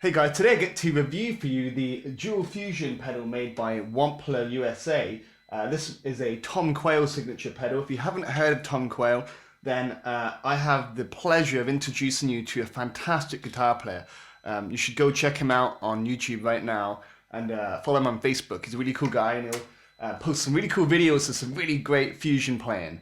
Hey guys, today I get to review for you the Dual Fusion pedal made by Wampler USA. This is a Tom Quayle signature pedal. If you haven't heard of Tom Quayle, then I have the pleasure of introducing you to a fantastic guitar player. You should go check him out on YouTube right now and follow him on Facebook. He's a really cool guy and he'll post some really cool videos of some really great fusion playing.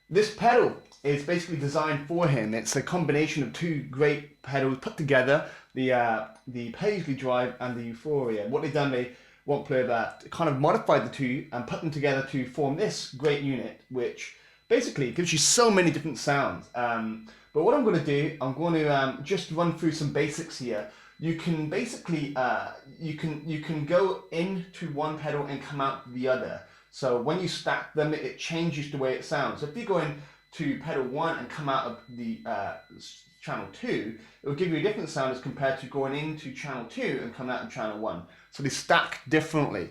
This pedal is basically designed for him. It's a combination of two great pedals put together, the Paisley Drive and the Euphoria. What they've done, they kind of modified the two and put them together to form this great unit, which basically gives you so many different sounds. But what I'm going to do, I'm going to just run through some basics here. You can basically you can go into one pedal and come out the other. So when you stack them, it changes the way it sounds. So if you go into pedal 1 and come out of the channel 2, it will give you a different sound as compared to going into channel 2 and coming out of channel 1. So they stack differently.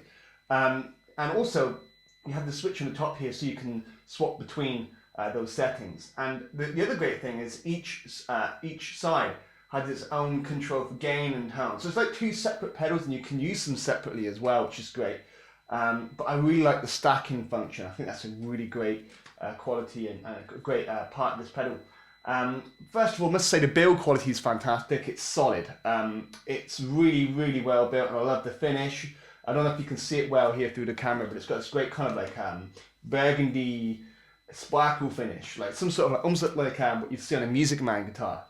And also, you have the switch on the top here so you can swap between those settings. And the other great thing is each side has its own control for gain and tone. So it's like two separate pedals and you can use them separately as well, which is great. But I really like the stacking function. I think that's a really great quality and a great part of this pedal. First of all, I must say the build quality is fantastic. It's solid. It's really, really well built and I love the finish. I don't know if you can see it well here through the camera, but it's got this great kind of like burgundy sparkle finish, like some sort of almost like what you'd see on a Music Man guitar.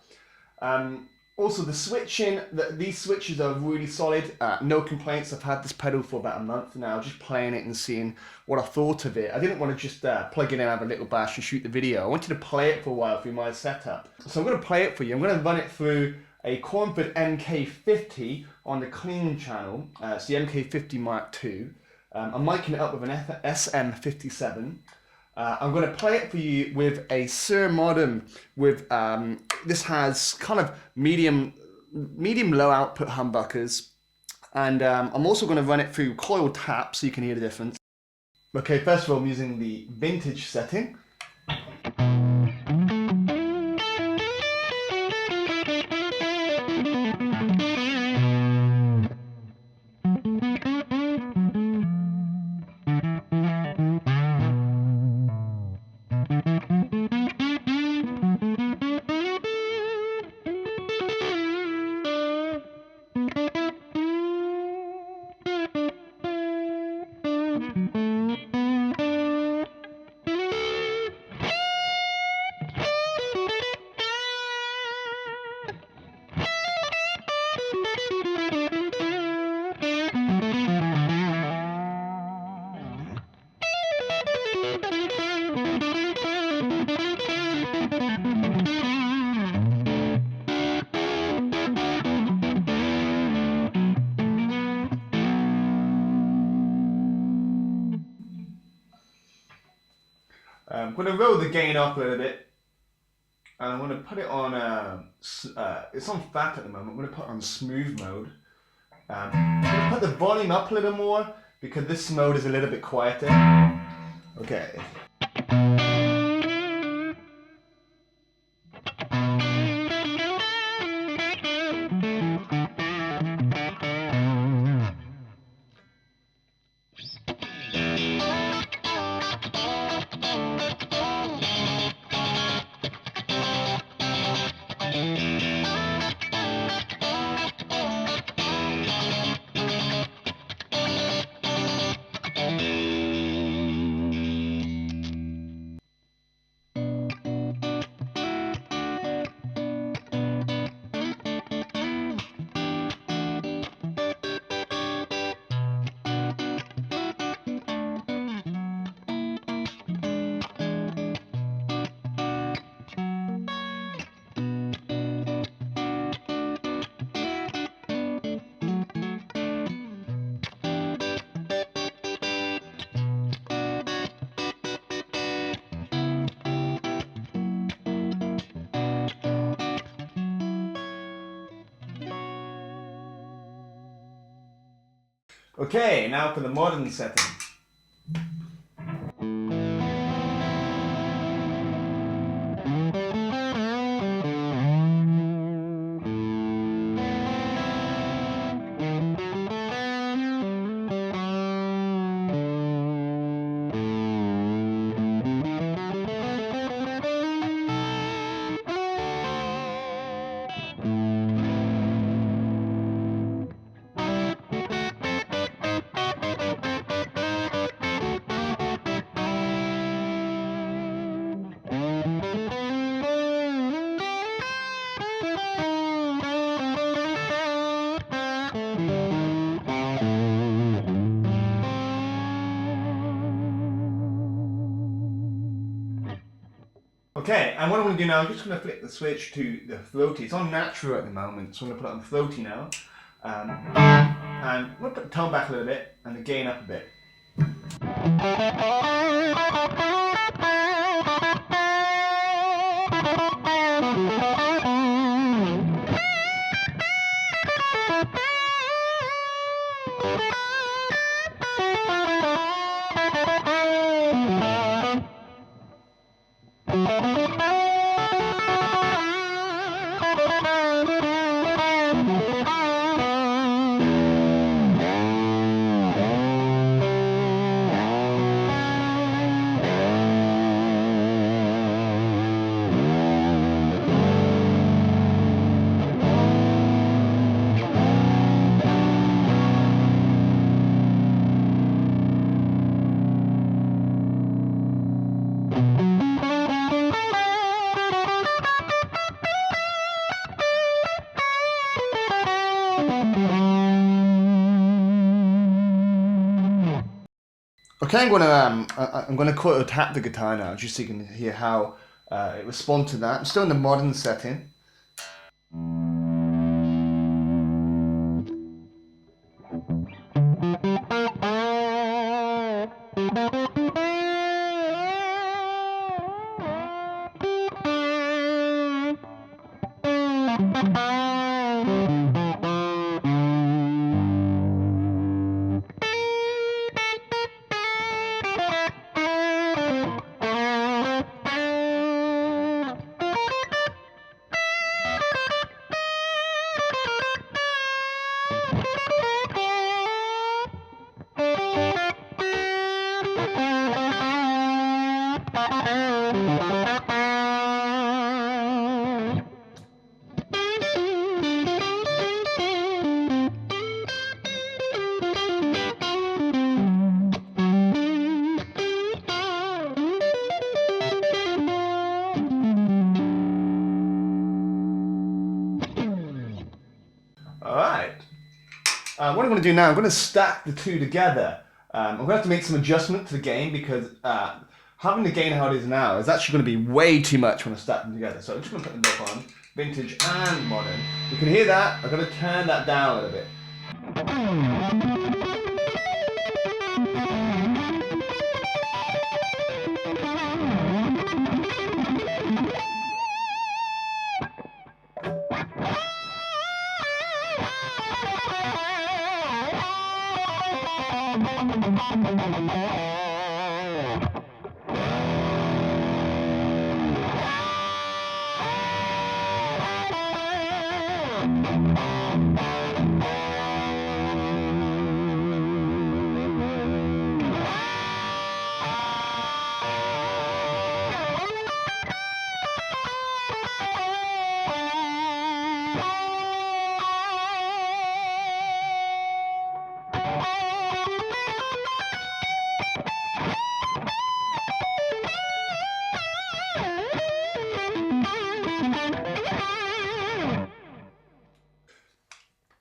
Also the switching, these switches are really solid, no complaints. I've had this pedal for about a month now, just playing it and seeing what I thought of it. I didn't want to just plug it in and have a little bash and shoot the video. I wanted to play it for a while through my setup. So I'm going to play it for you. I'm going to run it through a Cornford MK50 on the clean channel. It's the MK50 Mark II. I'm miking it up with an SM57. I'm going to play it for you with a Sir Modern with, this has kind of medium low output humbuckers, and I'm also going to run it through coil tap so you can hear the difference. Okay, first of all I'm using the vintage setting. I'm going to roll the gain up a little bit, and I'm going to put it on, it's on fat at the moment. I'm going to put it on smooth mode. I'm going to put the volume up a little more because this mode is a little bit quieter. Okay. Okay, now for the modern setting. Okay, and what I'm going to do now, I'm just going to flip the switch to the throaty. It's on natural at the moment, so I'm going to put it on throaty now. And I'm going to put the tone back a little bit and the gain up a bit. Okay, I'm gonna quarter tap the guitar now, just so you can hear how it responds to that. I'm still in the modern setting. Alright. What I'm going to do now, I'm going to stack the two together. I'm going to have to make some adjustment to the gain because having the gain how it is now is actually going to be way too much when I stack them together. So I'm just going to put them both on, vintage and modern. You can hear that. I'm going to turn that down a little bit.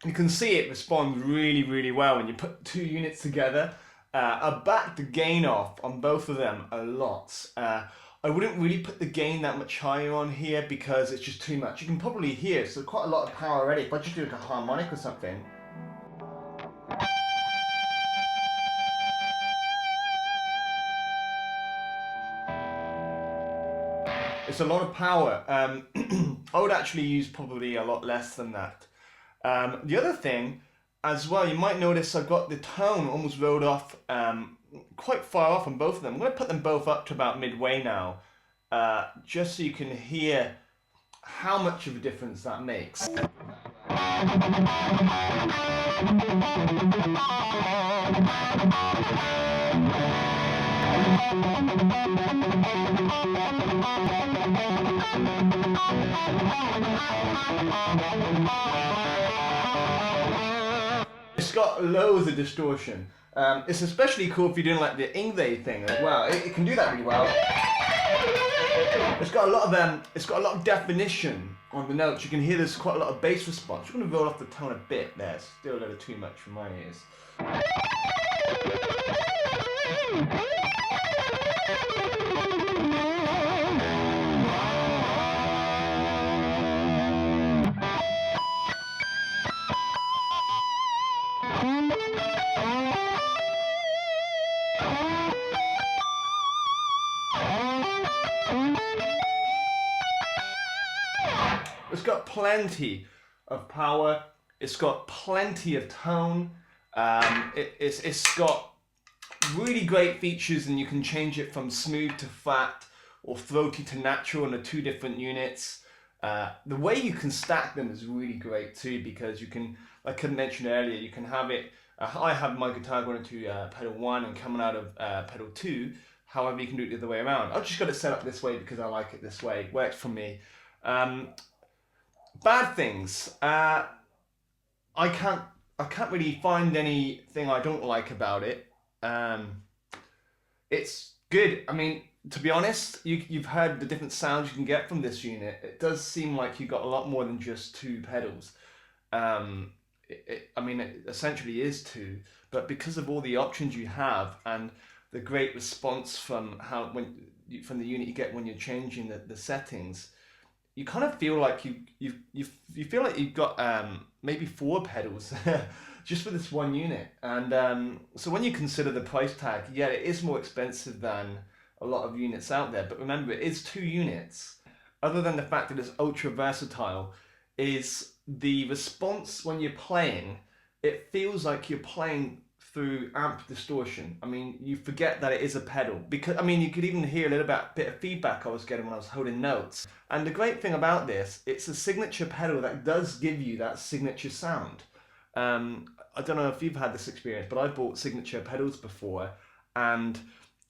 You can see it responds really, really well when you put two units together. I backed the gain off on both of them a lot. I wouldn't really put the gain that much higher on here because it's just too much. You can probably hear, so quite a lot of power already. If I just do like a harmonic or something. It's a lot of power. I would actually use probably a lot less than that. The other thing as well, you might notice I've got the tone almost rolled off quite far off on both of them. I'm going to put them both up to about midway now, just so you can hear how much of a difference that makes. It's got loads of distortion. It's especially cool if you're doing like the Ingve thing as well. It can do that really well. It's got a lot of definition on the notes. You can hear there's quite a lot of bass response. I'm going to roll off the tone a bit there. It's still a little too much for my ears. It's got plenty of power. It's got plenty of tone. It's got really great features, and you can change it from smooth to fat or throaty to natural on the 2 different units. The way you can stack them is really great too, because you can, like I mentioned earlier, you can have it. I have my guitar going into pedal 1 and coming out of pedal 2. However, you can do it the other way around. I've just got it set up this way because I like it this way. It works for me. Bad things. I can't really find anything I don't like about it. It's good. I mean, to be honest, you've heard the different sounds you can get from this unit. It does seem like you got a lot more than just 2 pedals. I mean, it essentially is 2, but because of all the options you have and the great response from from the unit you get when you're changing the settings, you kind of feel like you feel like you've got maybe 4 pedals just for this one unit. And so when you consider the price tag, yeah, it is more expensive than a lot of units out there, but remember, it is 2 units. Other than the fact that it's ultra versatile, is the response when you're playing. It feels like you're playing through amp distortion. I mean, you forget that it is a pedal, because I mean, you could even hear a little bit of feedback I was getting when I was holding notes. And the great thing about this, it's a signature pedal that does give you that signature sound. I don't know if you've had this experience, but I bought signature pedals before, and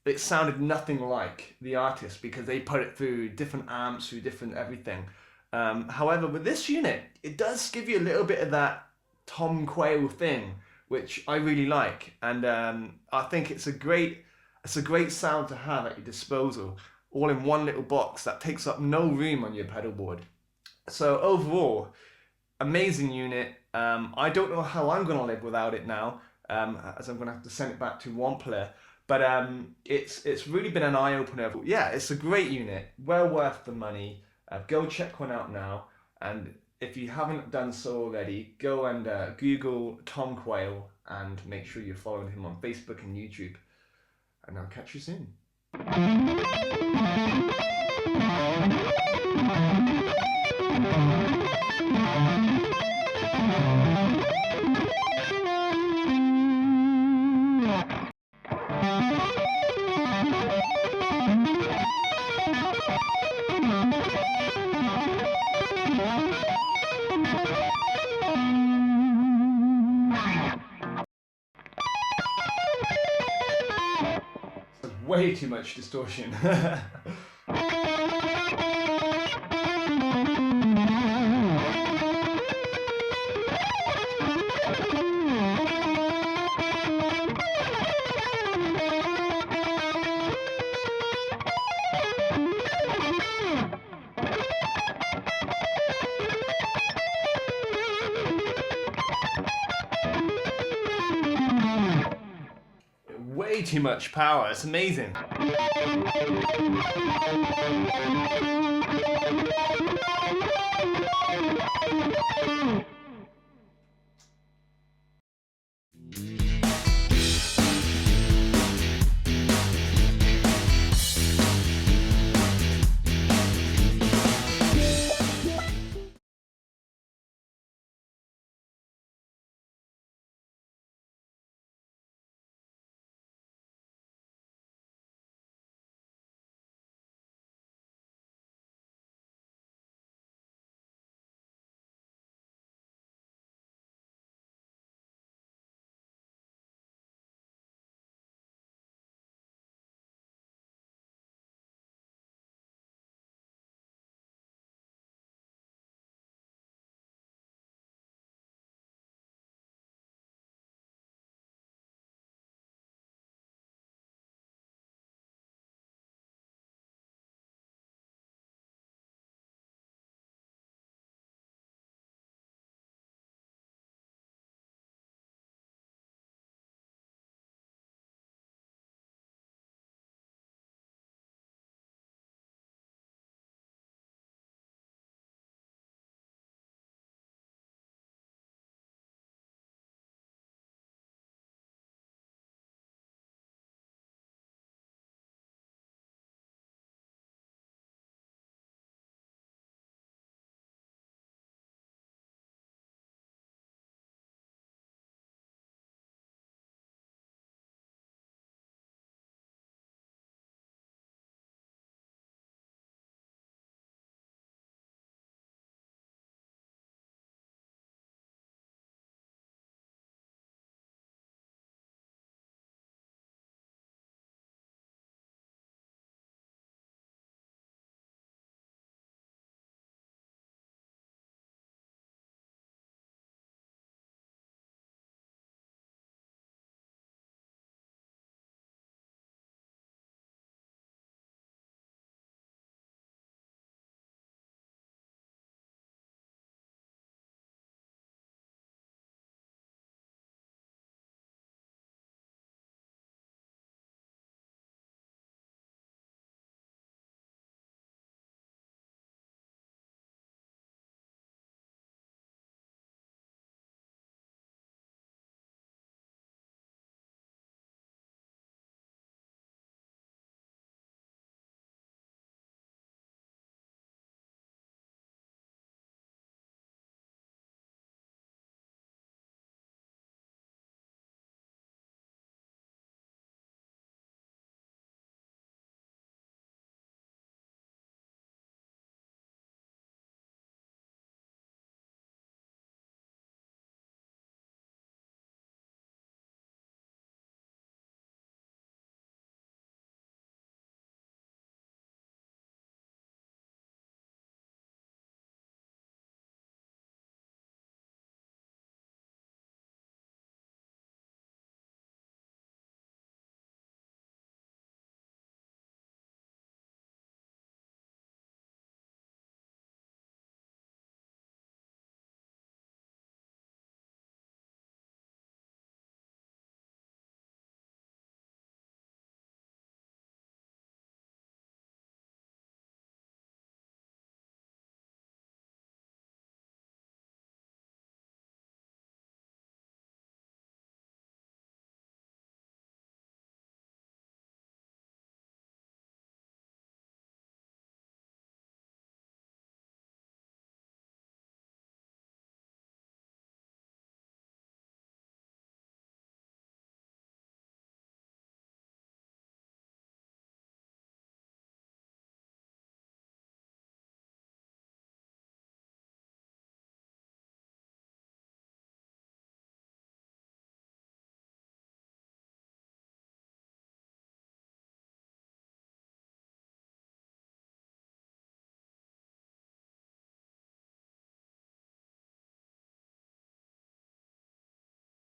it sounded nothing like the artist because they put it through different amps, through different everything. However, with this unit, it does give you a little bit of that Tom Quayle thing, which I really like, and I think it's a great sound to have at your disposal, all in one little box that takes up no room on your pedal board. So overall, amazing unit. I don't know how I'm going to live without it now, as I'm going to have to send it back to Wampler. But it's really been an eye-opener. Yeah, it's a great unit, well worth the money. Go check one out now, and if you haven't done so already, go and Google Tom Quayle and make sure you're following him on Facebook and YouTube. And I'll catch you soon. Way too much distortion. Way too much power. It's amazing.